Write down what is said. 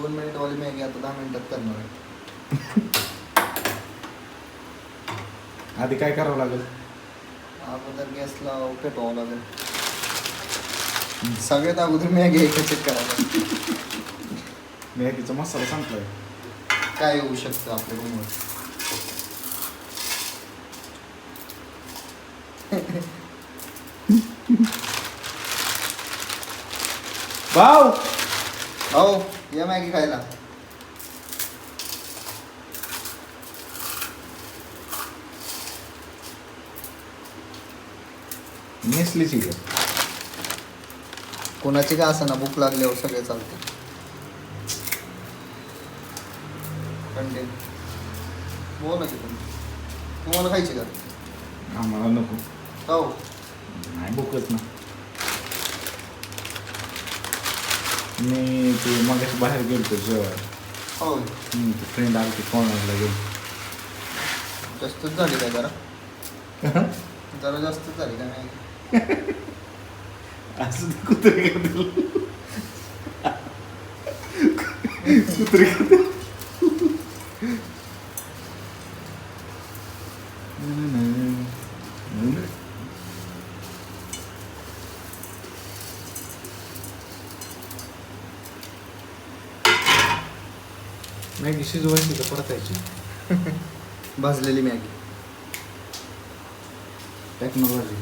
2 मिनिटवाली Maggi आता 10 मिनिटात करणार आहे. आधी काय करावं लागेल? अगोदर गॅसला पेटवावं लागेल. सगळ्यात अगोदर मॅगी एकच चेक करायला. मॅगीचा मसाला संपलाय. काय होऊ शकतं आपल्या रूमवर. भाऊ हो या मॅगी खायला. नेसलीची का? कोणाची का असं ना भूक लागल्यावर सगळे चालते. कंटेन बोला की तुम्हाला खायची का? आम्हाला नको. हो नाही भूकच ना. मी ते मगाशी बाहेर गेलतो जेवायला. हो फ्रेंड आली की कॉर्नरला गेलो. जास्तच झाली काय जरा जास्तच झाली काय मॅगी. असं कुत्रे करतील. कुत्रे करतील. मॅगी शिजवायची का परतायची? भाजलेली मॅगी. टेक्नॉलॉजी.